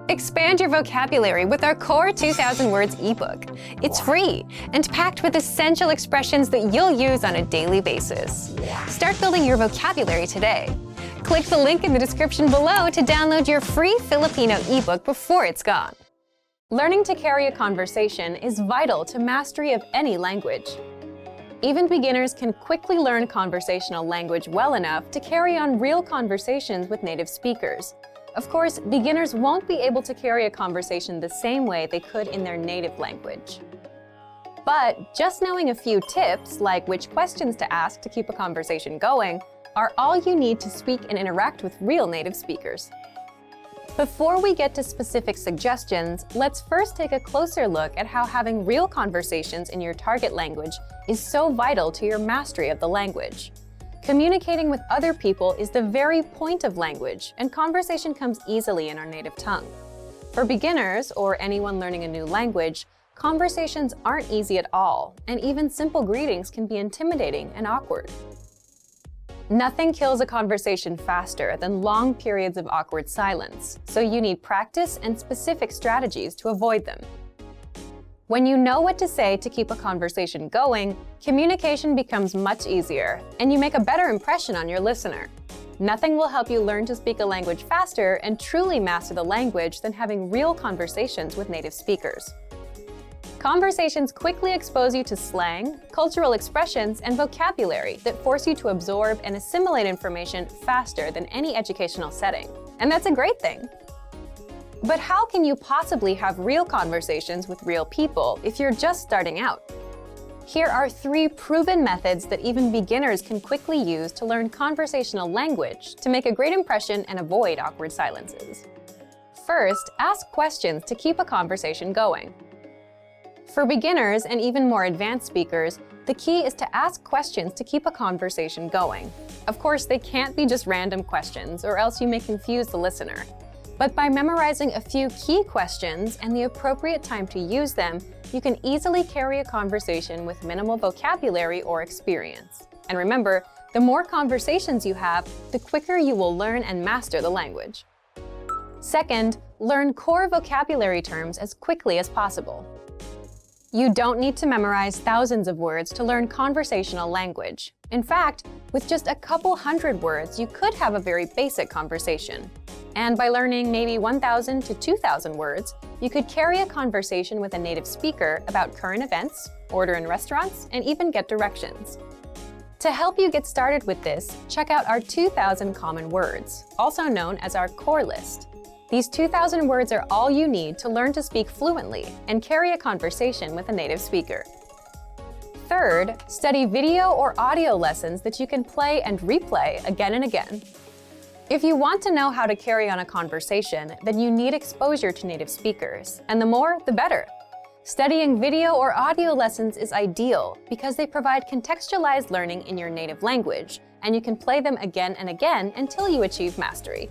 Expand your vocabulary with our Core 2000 Words ebook. It's free and packed with essential expressions that you'll use on a daily basis. Start building your vocabulary today. Click the link in the description below to download your free Filipino ebook before it's gone. Learning to carry a conversation is vital to mastery of any language. Even beginners can quickly learn conversational language well enough to carry on real conversations with native speakers. Of course, beginners won't be able to carry a conversation the same way they could in their native language. But just knowing a few tips, like which questions to ask to keep a conversation going, are all you need to speak and interact with real native speakers. Before we get to specific suggestions, let's first take a closer look at how having real conversations in your target language is so vital to your mastery of the language. Communicating with other people is the very point of language, and conversation comes easily in our native tongue. For beginners or anyone learning a new language, conversations aren't easy at all, and even simple greetings can be intimidating and awkward. Nothing kills a conversation faster than long periods of awkward silence, so you need practice and specific strategies to avoid them. When you know what to say to keep a conversation going, communication becomes much easier, and you make a better impression on your listener. Nothing will help you learn to speak a language faster and truly master the language than having real conversations with native speakers. Conversations quickly expose you to slang, cultural expressions, and vocabulary that force you to absorb and assimilate information faster than any educational setting. And that's a great thing. But how can you possibly have real conversations with real people if you're just starting out? Here are 3 proven methods that even beginners can quickly use to learn conversational language to make a great impression and avoid awkward silences. First, ask questions to keep a conversation going. For beginners and even more advanced speakers, the key is to ask questions to keep a conversation going. Of course, they can't be just random questions, or else you may confuse the listener. But by memorizing a few key questions and the appropriate time to use them, you can easily carry a conversation with minimal vocabulary or experience. And remember, the more conversations you have, the quicker you will learn and master the language. Second, learn core vocabulary terms as quickly as possible. You don't need to memorize thousands of words to learn conversational language. In fact, with just a couple hundred words, you could have a very basic conversation. And by learning maybe 1,000 to 2,000 words, you could carry a conversation with a native speaker about current events, order in restaurants, and even get directions. To help you get started with this, check out our 2,000 common words, also known as our core list. These 2,000 words are all you need to learn to speak fluently and carry a conversation with a native speaker. Third, study video or audio lessons that you can play and replay again and again. If you want to know how to carry on a conversation, then you need exposure to native speakers, and the more, the better. Studying video or audio lessons is ideal because they provide contextualized learning in your native language, and you can play them again and again until you achieve mastery.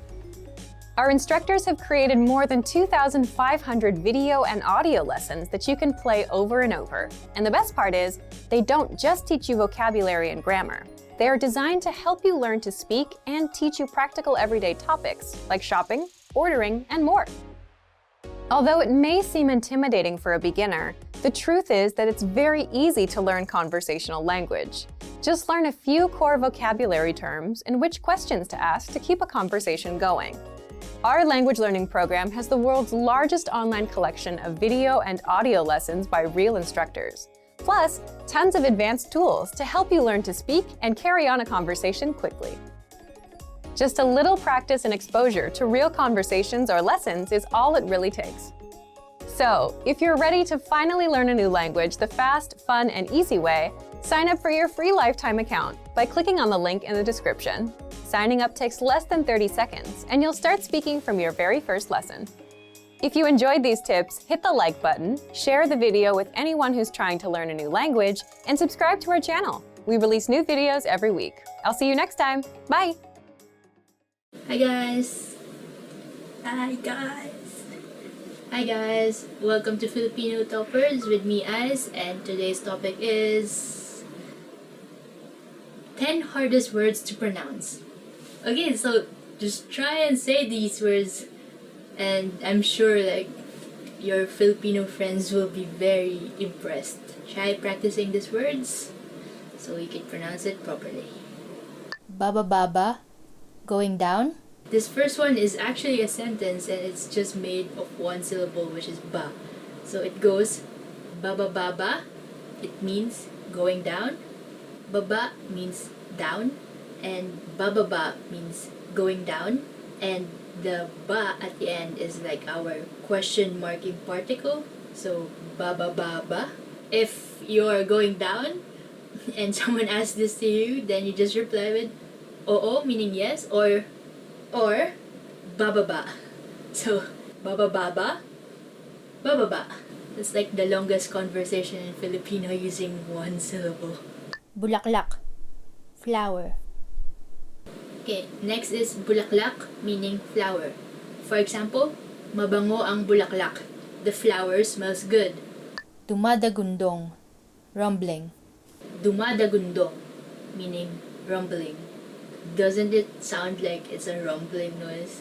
Our instructors have created more than 2,500 video and audio lessons that you can play over and over. And the best part is, they don't just teach you vocabulary and grammar. They are designed to help you learn to speak and teach you practical everyday topics like shopping, ordering, and more. Although it may seem intimidating for a beginner, the truth is that it's very easy to learn conversational language. Just learn a few core vocabulary terms and which questions to ask to keep a conversation going. Our language learning program has the world's largest online collection of video and audio lessons by real instructors. Plus, tons of advanced tools to help you learn to speak and carry on a conversation quickly. Just a little practice and exposure to real conversations or lessons is all it really takes. So, if you're ready to finally learn a new language the fast, fun, and easy way, sign up for your free lifetime account by clicking on the link in the description. Signing up takes less than 30 seconds, and you'll start speaking from your very first lesson. If you enjoyed these tips, hit the like button, share the video with anyone who's trying to learn a new language, and subscribe to our channel. We release new videos every week. I'll see you next time. Bye! Hi guys! Hi guys! Welcome to Filipino Toppers with me, Ice, and today's topic is 10 hardest words to pronounce. Okay, so just try and say these words And I'm sure like your Filipino friends will be very impressed. Try practicing these words so you can pronounce it properly. Baba, going down. This first one is actually a sentence and it's just made of one syllable, which is ba. So it goes baba. It means going down. Baba means down. And bababa means going down. And the ba at the end is like our question marking particle. So baba. If you're going down and someone asks this to you, then you just reply with oo, meaning yes, or bababa. So bababa. It's like the longest conversation in Filipino using one syllable. Bulaklak, flower. Okay, next is bulaklak, meaning flower. For example, mabango ang bulaklak. The flower smells good. Dumadagundong, rumbling. Dumadagundong, meaning rumbling. Doesn't it sound like it's a rumbling noise?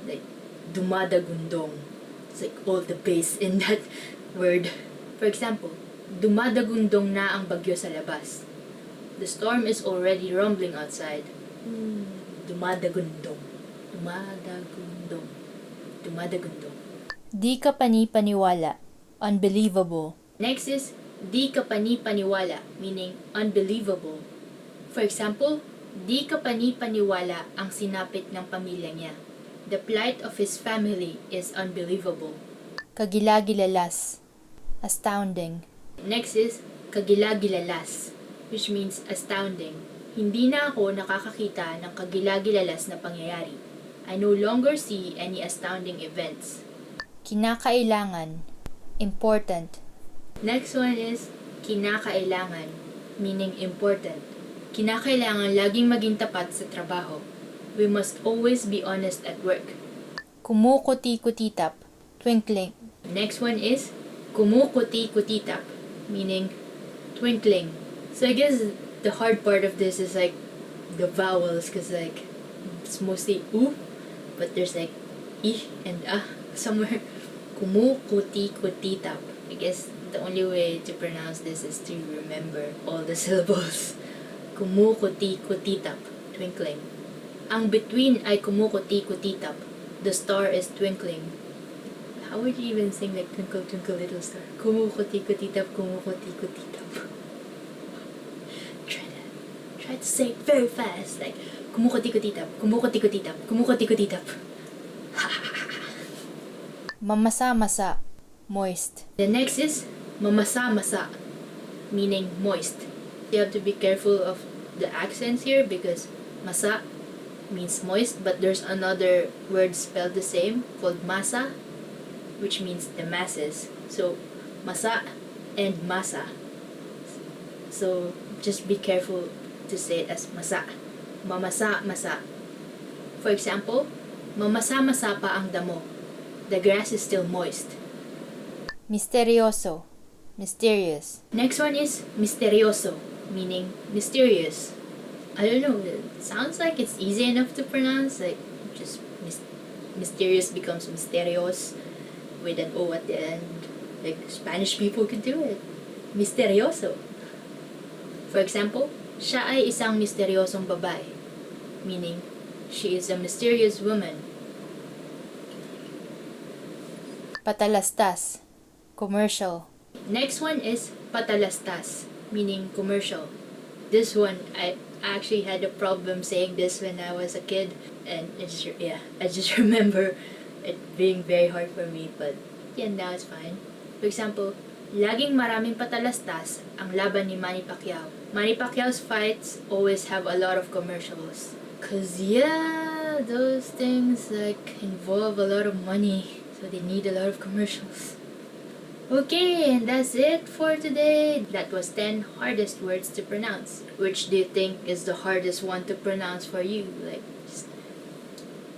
Like dumadagundong. It's like all the bass in that word. For example, dumadagundong na ang bagyo sa labas. The storm is already rumbling outside. Dumadagundong. Di ka panipaniwala, unbelievable. Next is di ka panipaniwala, meaning unbelievable. For example, di ka panipaniwala ang sinapit ng pamilya niya. The plight of his family is unbelievable. Kagilagilalas, astounding. Next is kagilagilalas, which means astounding. Hindi na ako nakakakita ng kagilagilalas na pangyayari. I no longer see any astounding events. Kinakailangan, important. Next one is kinakailangan, meaning important. Kinakailangan laging maging tapat sa trabaho. We must always be honest at work. Kumukuti-kutitap, twinkling. Next one is kumukuti-kutitap, meaning twinkling. So I guess the hard part of this is like the vowels, because like it's mostly u, but there's like i and somewhere. Kumukuti-kutitap. I guess the only way to pronounce this is to remember all the syllables. Kumukuti-kutitap, twinkling. Ang between ay kumukuti-kutitap. The star is twinkling. How would you even sing like Twinkle Twinkle Little Star? Kumukuti-kutitap, kumukuti-kutitap. Try to say it very fast, like kumukuti-kutitap, kumukuti-kutitap, kumukuti-kutitap. Mamasa-masa, moist. The next is mamasa-masa, meaning moist. You have to be careful of the accents here because masa means moist, but there's another word spelled the same called masa, which means the masses. So masa and masa. So just be careful to say it as masa. Mamasa-masa. For example, mamasa-masa pa ang damo. The grass is still moist. Misterioso, mysterious. Next one is misterioso, meaning mysterious. I don't know, it sounds like it's easy enough to pronounce, like just mysterious becomes misterios with an O at the end. Like Spanish people can do it. Misterioso. For example, siya ay isang misteryosong babae, meaning she is a mysterious woman. Patalastas, commercial. Next one is patalastas, meaning commercial. This one, I actually had a problem saying this when I was a kid, and I just remember it being very hard for me, but yeah, now it's fine. For example, laging maraming patalastas ang laban ni Manny Pacquiao. Manny Pacquiao's fights always have a lot of commercials. Cause yeah, those things like involve a lot of money. So they need a lot of commercials. Okay, and that's it for today. That was 10 hardest words to pronounce. Which do you think is the hardest one to pronounce for you? Like, just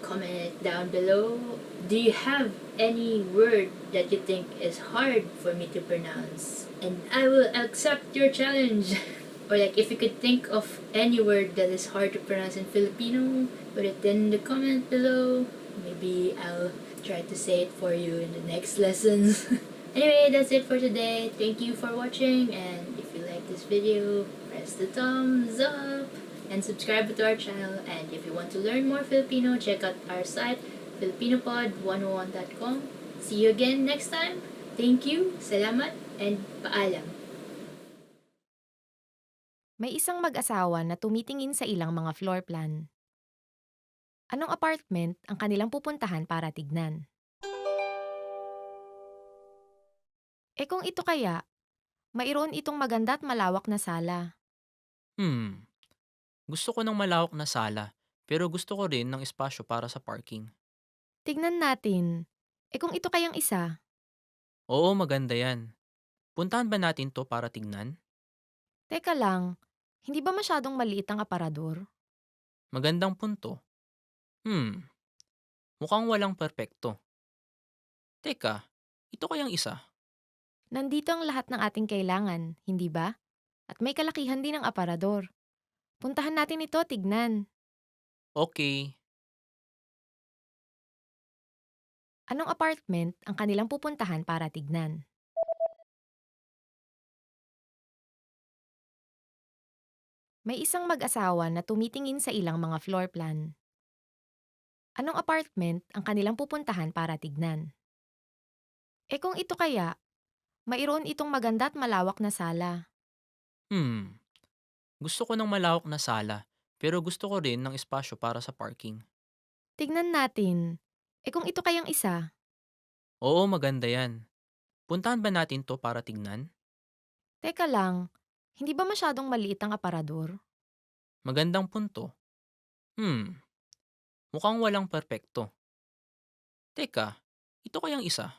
comment it down below. Do you have any word that you think is hard for me to pronounce? And I will accept your challenge. Or like, if you could think of any word that is hard to pronounce in Filipino, put it in the comment below. maybe I'll try to say it for you in the next lessons. Anyway, that's it for today. Thank you for watching, and if you like this video, press the thumbs up and subscribe to our channel. And if you want to learn more Filipino, check out our site, filipinopod101.com. See you again next time. Thank you, salamat, and paalam. May isang mag-asawa na tumitingin sa ilang mga floor plan. Anong apartment ang kanilang pupuntahan para tignan? Kung ito kaya, mayroon itong maganda at malawak na sala. Gusto ko ng malawak na sala, pero gusto ko rin ng espasyo para sa parking. Tignan natin. Kung ito kayang isa? Oo, maganda yan. Puntahan ba natin to para tignan? Teka lang, hindi ba masyadong maliit ang aparador? Magandang punto. Mukhang walang perpekto. Teka, ito kayang isa? Nandito ang lahat ng ating kailangan, hindi ba? At may kalakihan din ang aparador. Puntahan natin ito, tignan. Okay. Anong apartment ang kanilang pupuntahan para tignan? May isang mag-asawa na tumitingin sa ilang mga floor plan. Anong apartment ang kanilang pupuntahan para tignan? Kung ito kaya, mayroon itong maganda at malawak na sala. Gusto ko ng malawak na sala, pero gusto ko rin ng espasyo para sa parking. Tignan natin. Kung ito kayang isa? Oo, maganda yan. Puntahan ba natin to para tignan? Teka lang, hindi ba masyadong maliit ang aparador? Magandang punto. Mukhang walang perpekto. Teka, ito kayang isa?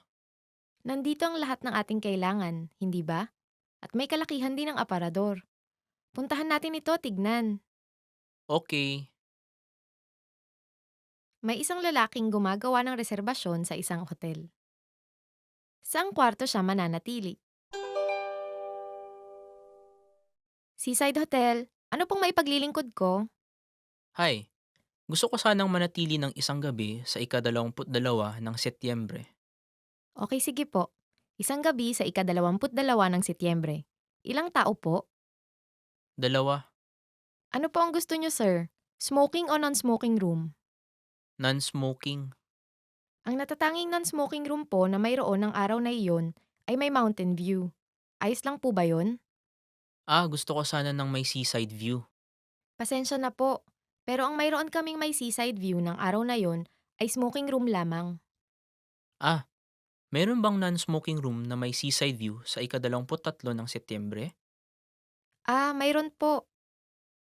Nandito ang lahat ng ating kailangan, hindi ba? At may kalakihan din ang aparador. Puntahan natin ito, tignan. Okay. May isang lalaking gumagawa ng reserbasyon sa isang hotel. Saang kwarto siya mananatili? Seaside Hotel, ano pong maipaglilingkod ko? Hi, gusto ko sanang manatili ng isang gabi sa ika-22 ng Setyembre. Okay, sige po. Isang gabi sa ika-22 ng Setyembre. Ilang tao po? 2. Ano po ang gusto niyo, sir? Smoking o non-smoking room? Non-smoking. Ang natatanging non-smoking room po na mayroon ng araw na iyon ay may mountain view. Ayos lang po ba yon? Gusto ko sana ng may seaside view. Pasensya na po, pero ang mayroon kaming may seaside view ng araw na yon ay smoking room lamang. Meron bang non-smoking room na may seaside view sa ika-23 ng Setyembre? Mayroon po.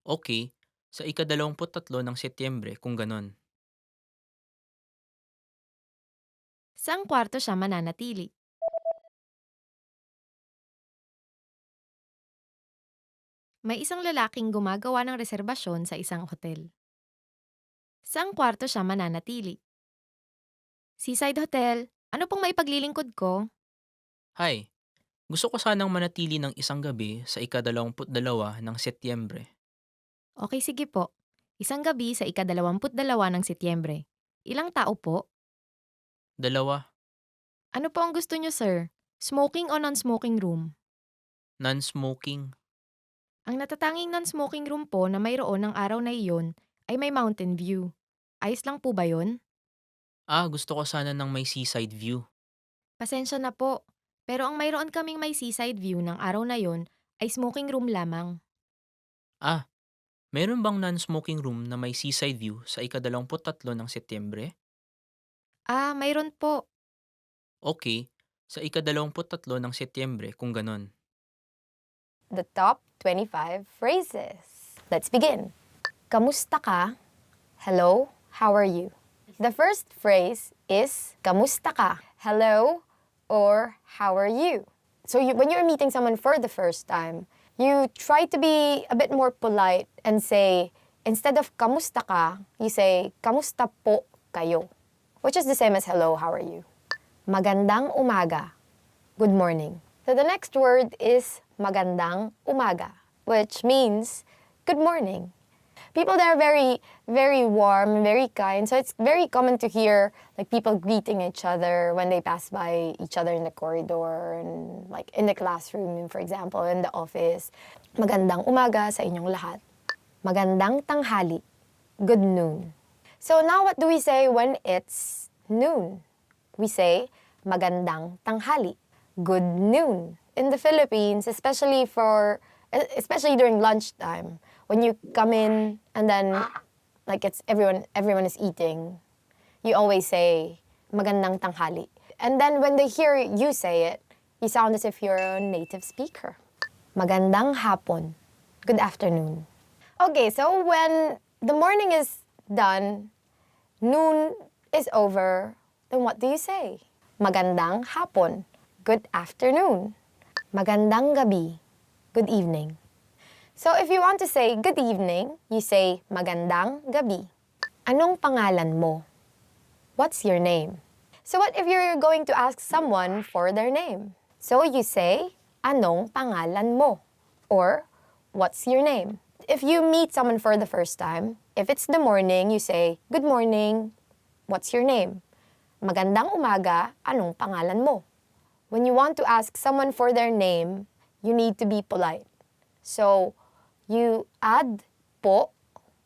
Okay, sa ika-23 ng Setyembre kung ganon. Saang kwarto siya mananatili? May isang lalaking gumagawa ng reserbasyon sa isang hotel. Saang kwarto siya mananatili? Seaside Hotel, ano pong maipaglilingkod ko? Hi, gusto ko sanang manatili ng isang gabi sa ika-22 ng Setyembre. Okay, sige po. Isang gabi sa ika-22 ng Setyembre. Ilang tao po? 2. Ano po ang gusto niyo, sir? Smoking o non-smoking room? Non-smoking. Ang natatanging non-smoking room po na mayroon ng araw na iyon ay may mountain view. Ayos lang po ba yon? Gusto ko sana ng may seaside view. Pasensya na po, pero ang mayroon kaming may seaside view ng araw na yon ay smoking room lamang. Meron bang non-smoking room na may seaside view sa ika-23 ng Setyembre? Mayroon po. Okay, sa ika-23 ng Setyembre kung ganon. The top 25 phrases. Let's begin. Kamusta ka? Hello, how are you? The first phrase is kamusta ka? Hello or how are you? So when you're meeting someone for the first time, you try to be a bit more polite and say, instead of kamusta ka, you say kamusta po kayo, which is the same as hello, how are you? Magandang umaga. Good morning. So the next word is magandang umaga, which means good morning. People there are very, very warm, very kind. So it's very common to hear like people greeting each other when they pass by each other in the corridor and like in the classroom, for example, in the office. Magandang umaga sa inyong lahat. Magandang tanghali. Good noon. So now what do we say when it's noon? We say magandang tanghali. Good noon. In the Philippines, especially during lunchtime, when you come in and then like it's everyone is eating, you always say magandang tanghali. And then when they hear you say it, you sound as if you're a native speaker. Magandang hapon. Good afternoon. Okay, so when the morning is done, noon is over, then what do you say? Magandang hapon. Good afternoon. Magandang gabi. Good evening. So if you want to say good evening, you say magandang gabi. Anong pangalan mo? What's your name? So what if you're going to ask someone for their name? So you say, anong pangalan mo? Or, what's your name? If you meet someone for the first time, if it's the morning, you say, good morning. What's your name? Magandang umaga. Anong pangalan mo? When you want to ask someone for their name, you need to be polite. So, you add po,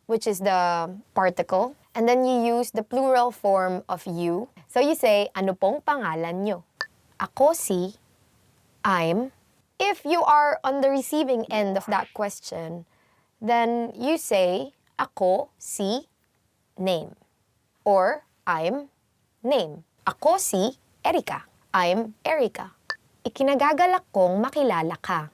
which is the particle, and then you use the plural form of you. So you say, ano pong pangalan nyo? Ako si, I'm. If you are on the receiving end of that question, then you say, ako si, name. Or, I'm, name. Ako si Erica. I'm Erica. Ikinagagalak kong makilala ka.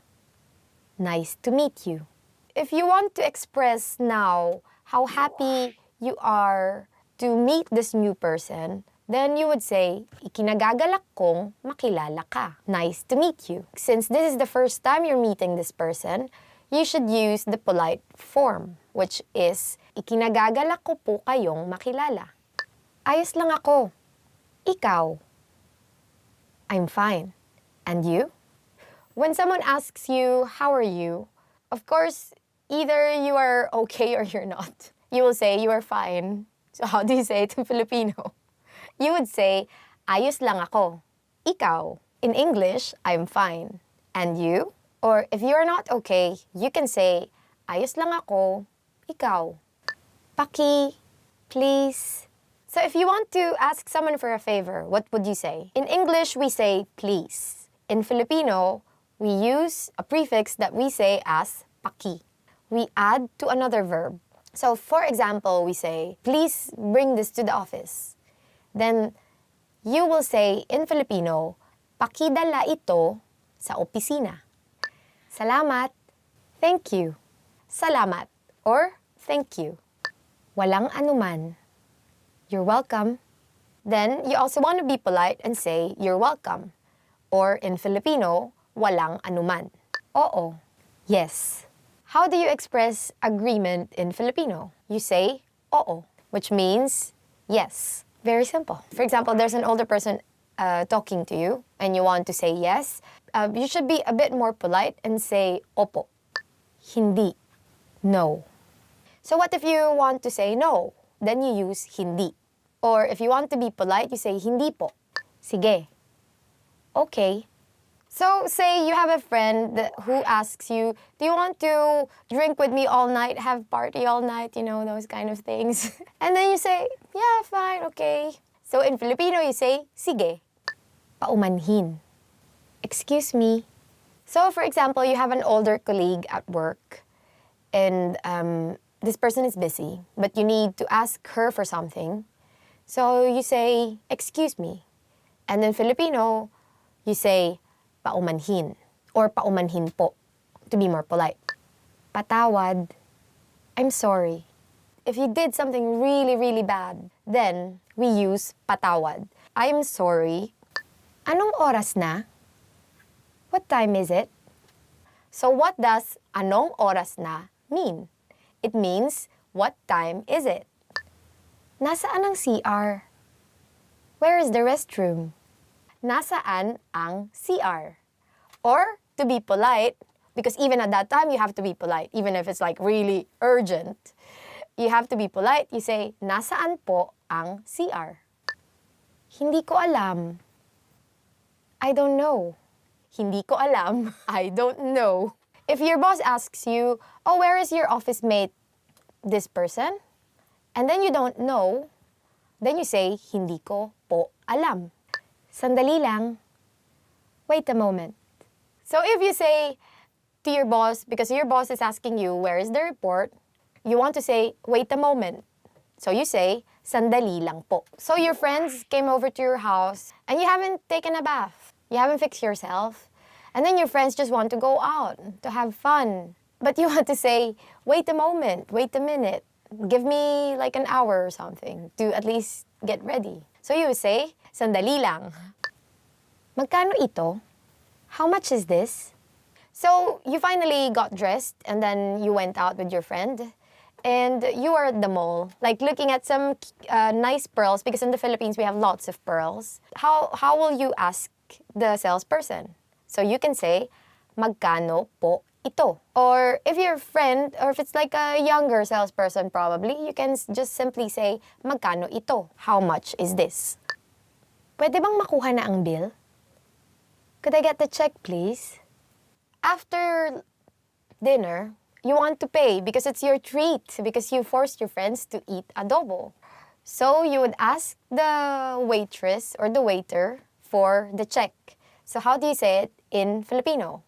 Nice to meet you. If you want to express now how happy you are to meet this new person, then you would say, ikinagagalak kong makilala ka. Nice to meet you. Since this is the first time you're meeting this person, you should use the polite form, which is, ikinagagalak ko po kayong makilala. Ayos lang ako. Ikaw. I'm fine. And you? When someone asks you, how are you? Of course, either you are okay or you're not. You will say, you are fine. So how do you say it in Filipino? You would say, ayos lang ako. Ikaw. In English, I'm fine. And you? Or if you are not okay, you can say, ayos lang ako. Ikaw. Paki. Please. So if you want to ask someone for a favor, what would you say? In English, we say please. In Filipino, we use a prefix that we say as paki. We add to another verb. So for example, we say, please bring this to the office. Then you will say in Filipino, pakidala ito sa opisina. Salamat. Thank you. Salamat or thank you. Walang anuman. You're welcome. Then, you also want to be polite and say, you're welcome. Or in Filipino, walang anuman. Oo. Yes. How do you express agreement in Filipino? You say, oo, which means yes. Very simple. For example, there's an older person talking to you and you want to say yes. You should be a bit more polite and say, opo. Hindi. No. So what if you want to say no? Then you use hindi. Or if you want to be polite, you say hindi po. Sige. Okay. So say you have a friend who asks you, do you want to drink with me all night, have party all night, you know, those kind of things. And then you say, yeah, fine, okay. So in Filipino, you say, sige. Paumanhin. Excuse me. So for example, you have an older colleague at work and this person is busy, but you need to ask her for something. So you say, excuse me. And in Filipino, you say, paumanhin or paumanhin po, to be more polite. Patawad. I'm sorry. If you did something really, really bad, then we use patawad. I'm sorry. Anong oras na? What time is it? So what does anong oras na mean? It means, what time is it? Nasaan ang CR? Where is the restroom? Nasaan ang CR? Or, to be polite, because even at that time you have to be polite, even if it's like really urgent, you have to be polite. You say, nasaan po ang CR? Hindi ko alam. I don't know. Hindi ko alam. I don't know. If your boss asks you, oh, where is your office mate? This person? And then you don't know, then you say, hindi ko po alam. Sandali lang. Wait a moment. So if you say to your boss, because your boss is asking you, where is the report? You want to say, wait a moment. So you say, sandali lang po. So your friends came over to your house and you haven't taken a bath. You haven't fixed yourself. And then your friends just want to go out to have fun. But you want to say, wait a moment, wait a minute. Give me like an hour or something to at least get ready. So you say, sandali lang. Magkano ito? How much is this? So you finally got dressed and then you went out with your friend. And you are at the mall, like looking at some nice pearls, because in the Philippines we have lots of pearls. How will you ask the salesperson? So you can say, magkano po ito? Or if you're a friend, or if it's like a younger salesperson probably, you can just simply say, magkano ito? How much is this? Pwede bang makuha na ang bill? Could I get the check, please? After dinner, you want to pay because it's your treat, because you forced your friends to eat adobo. So you would ask the waitress or the waiter for the check. So how do you say it in Filipino?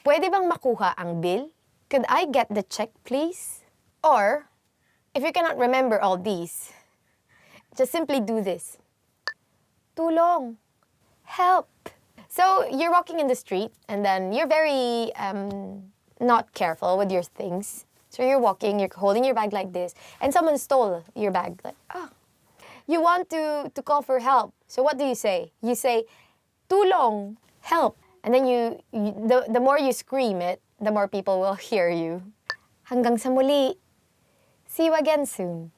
Pwede bang makuha ang bill? Could I get the check, please? Or, if you cannot remember all these, just simply do this. Tulong. Help. So you're walking in the street and then you're very not careful with your things. So you're walking, you're holding your bag like this, and someone stole your bag. Like, oh. You want to call for help. So what do you say? You say, tulong, help. And then the more you scream it, the more people will hear you. Hanggang sa muli. See you again soon.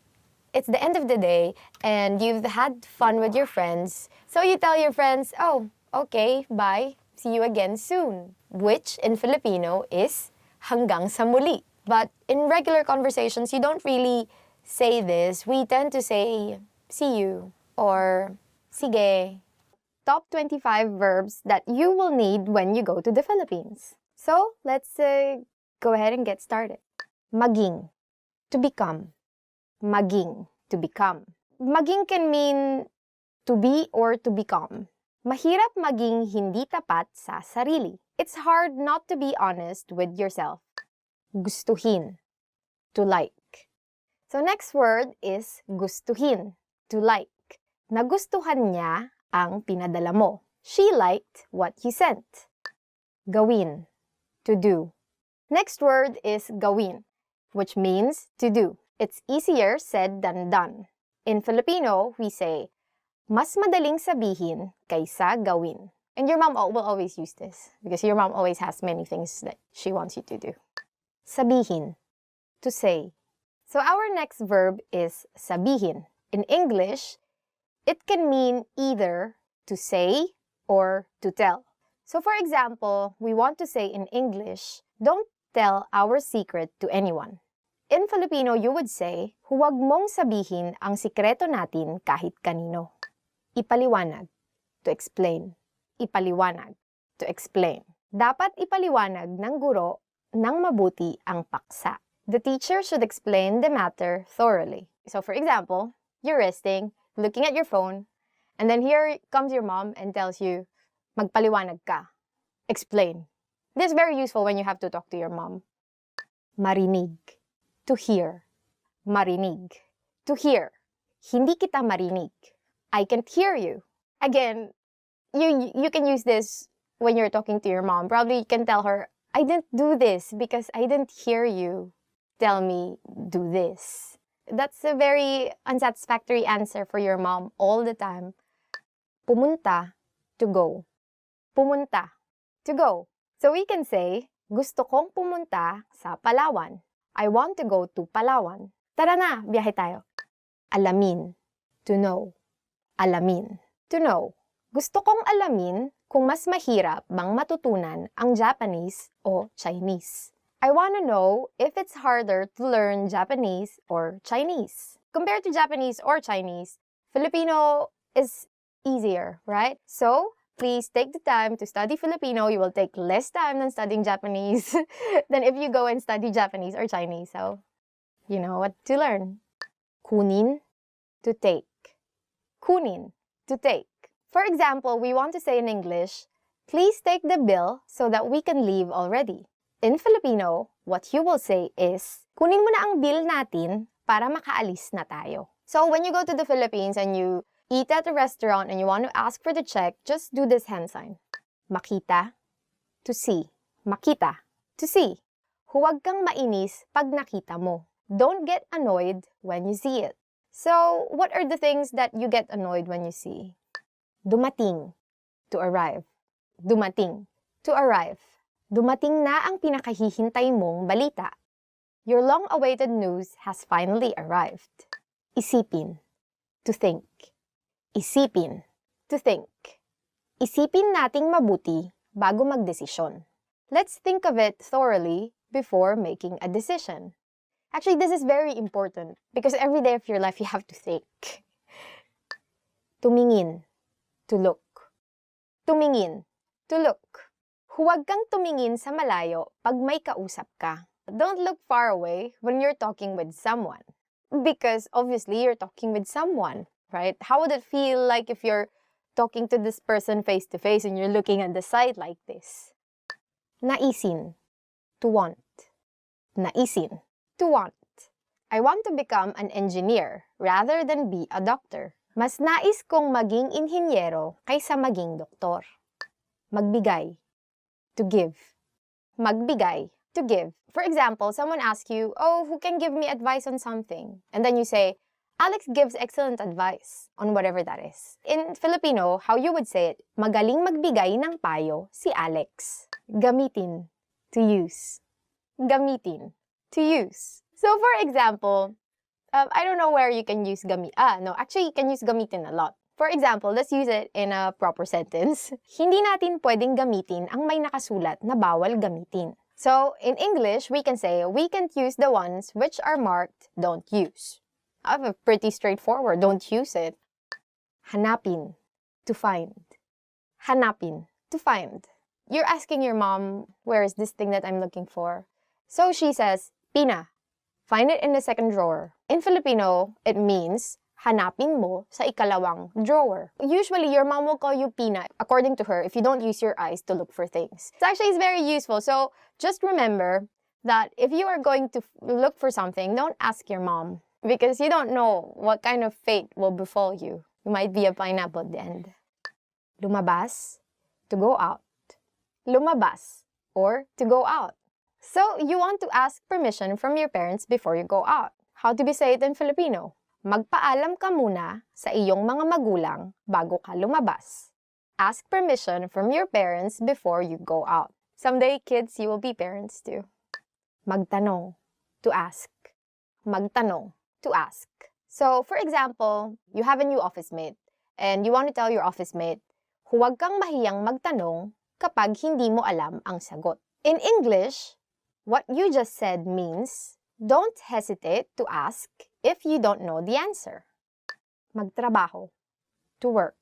It's the end of the day, and you've had fun with your friends. So you tell your friends, oh, okay, bye. See you again soon. Which in Filipino is hanggang sa muli. But in regular conversations, you don't really say this. We tend to say, see you, or sige. Top 25 verbs that you will need when you go to the Philippines. So, let's go ahead and get started. Maging, to become. Maging, to become. Maging can mean to be or to become. Mahirap maging hindi tapat sa sarili. It's hard not to be honest with yourself. Gustuhin, to like. So next word is gustuhin, to like. Nagustuhan niya ang pinadala mo. She liked what you sent. Gawin, to do. Next word is gawin, which means to do. It's easier said than done. In Filipino, we say, mas madaling sabihin kaysa gawin. And your mom will always use this because your mom always has many things that she wants you to do. Sabihin, to say. So our next verb is sabihin. In English, it can mean either to say or to tell. So for example, we want to say in English, don't tell our secret to anyone. In Filipino, you would say, huwag mong sabihin ang sikreto natin kahit kanino. Ipaliwanag, to explain. Ipaliwanag, to explain. Dapat ipaliwanag ng guro ng mabuti ang paksa. The teacher should explain the matter thoroughly. So for example, you're resting, looking at your phone, and then here comes your mom and tells you, magpaliwanag ka. Explain. This is very useful when you have to talk to your mom. Marinig, to hear. Marinig, to hear. Hindi kita marinig. I can't hear you. Again, you can use this when you're talking to your mom. Probably you can tell her, I didn't do this because I didn't hear you tell me do this. That's a very unsatisfactory answer for your mom all the time. Pumunta, to go. Pumunta, to go. So we can say, gusto kong pumunta sa Palawan. I want to go to Palawan. Tara na, biyahe tayo. Alamin, to know. Alamin, to know. Gusto kong alamin kung mas mahirap bang matutunan ang Japanese o Chinese. I want to know if it's harder to learn Japanese or Chinese. Compared to Japanese or Chinese, Filipino is easier, right? So, please take the time to study Filipino. You will take less time than studying Japanese than if you go and study Japanese or Chinese. So, you know what to learn. Kunin, to take. Kunin, to take. For example, we want to say in English, please take the bill so that we can leave already. In Filipino, what you will say is, kunin mo na ang bill natin para makaalis na tayo. So when you go to the Philippines and you eat at a restaurant and you want to ask for the check, just do this hand sign. Makita, to see. Makita, to see. Huwag kang mainis pag nakita mo. Don't get annoyed when you see it. So, what are the things that you get annoyed when you see? Dumating, to arrive. Dumating, to arrive. Dumating na ang pinakahihintay mong balita. Your long-awaited news has finally arrived. Isipin, to think. Isipin, to think. Isipin nating mabuti bago magdesisyon. Let's think of it thoroughly before making a decision. Actually, this is very important because every day of your life you have to think. Tumingin, to look. Tumingin, to look. Huwag kang tumingin sa malayo pag may kausap ka. Don't look far away when you're talking with someone. Because obviously you're talking with someone, right? How would it feel like if you're talking to this person face to face and you're looking at the side like this? Naisin, to want. Naisin, to want. I want to become an engineer rather than be a doctor. Mas nais kong maging inhinyero kaysa maging doktor. Magbigay, to give. Magbigay, to give. For example, someone asks you, oh, who can give me advice on something? And then you say, Alex gives excellent advice on whatever that is. In Filipino, how you would say it, magaling magbigay ng payo si Alex. Gamitin, to use. Gamitin, to use. So for example, I don't know where you can use actually you can use gamitin a lot. For example, let's use it in a proper sentence. Hindi natin pwedeng gamitin ang may nakasulat na bawal gamitin. So in English, we can say, we can't use the ones which are marked don't use. I have a pretty straightforward, don't use it. Hanapin, to find. Hanapin, to find. You're asking your mom, where is this thing that I'm looking for? So she says, Pina, find it in the second drawer. In Filipino, it means, hanapin mo sa ikalawang drawer. Usually, your mom will call you Pina, according to her, if you don't use your eyes to look for things. It's very useful. So just remember that if you are going to look for something, don't ask your mom because you don't know what kind of fate will befall you. You might be a pineapple at the end. Lumabas, to go out. Lumabas, or to go out. So, you want to ask permission from your parents before you go out. How do we say it in Filipino? Magpaalam ka muna sa iyong mga magulang bago ka lumabas. Ask permission from your parents before you go out. Someday, kids, you will be parents too. Magtanong, to ask. Magtanong, to ask. So, for example, you have a new office mate and you want to tell your office mate, huwag kang mahiyang magtanong kapag hindi mo alam ang sagot. In English, what you just said means, don't hesitate to ask if you don't know the answer. Magtrabaho, to work.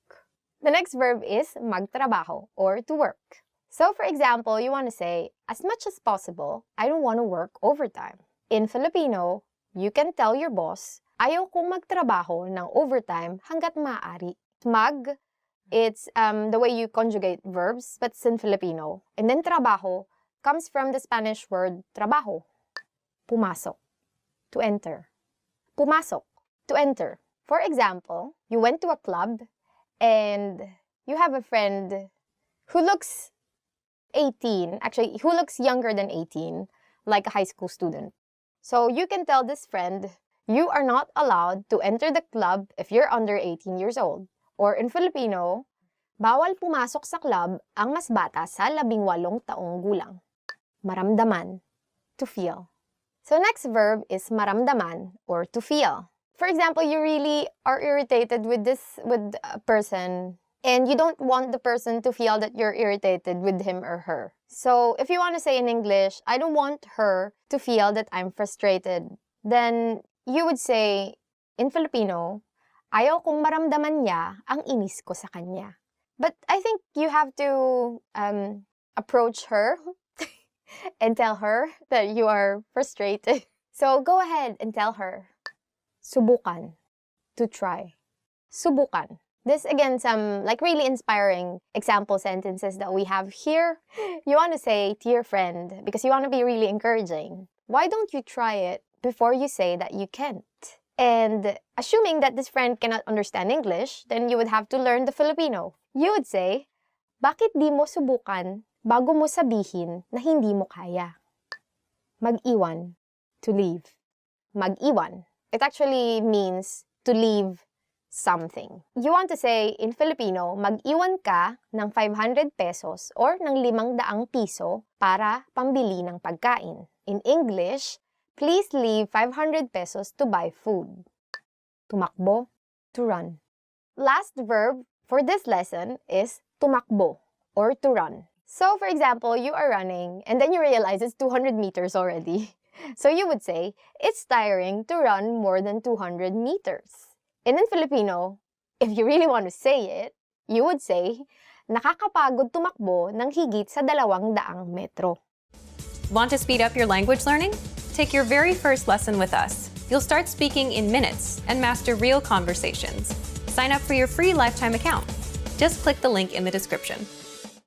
The next verb is magtrabaho, or to work. So for example, you want to say, as much as possible, I don't want to work overtime. In Filipino, you can tell your boss, ayaw kong magtrabaho ng overtime hanggat maaari. Mag, it's the way you conjugate verbs, but it's in Filipino. And then trabaho comes from the Spanish word trabajo. Pumasok, to enter. Pumasok, to enter. For example, you went to a club and you have a friend who looks 18, actually, who looks younger than 18, like a high school student. So you can tell this friend, you are not allowed to enter the club if you're under 18 years old. Or in Filipino, bawal pumasok sa club ang mas bata sa 18 taong gulang. Maramdaman, to feel. So next verb is maramdaman, or to feel. For example, you really are irritated with a person And you don't want the person to feel that you're irritated with him or her. So if you want to say in English, I don't want her to feel that I'm frustrated, then you would say in Filipino, ayaw kong maramdaman niya ang inis ko sa kanya. But I think you have to approach her and tell her that you are frustrated. So go ahead and tell her, subukan, to try. Subukan. This, again, some like really inspiring example sentences that we have here. You want to say to your friend, because you want to be really encouraging, why don't you try it before you say that you can't? And assuming that this friend cannot understand English, then you would have to learn the Filipino. You would say, bakit di mo subukan bago mo sabihin na hindi mo kaya? Mag-iwan, to leave. Mag-iwan. It actually means to leave something. You want to say in Filipino, mag-iwan ka ng 500 pesos or ng 500 piso para pambili ng pagkain. In English, please leave 500 pesos to buy food. Tumakbo, to run. Last verb for this lesson is tumakbo or to run. So, for example, you are running and then you realize it's 200 meters already. So you would say, it's tiring to run more than 200 meters. And in Filipino, if you really want to say it, you would say, nakakapagod tumakbo ng higit sa 200 metro. Want to speed up your language learning? Take your very first lesson with us. You'll start speaking in minutes and master real conversations. Sign up for your free lifetime account. Just click the link in the description.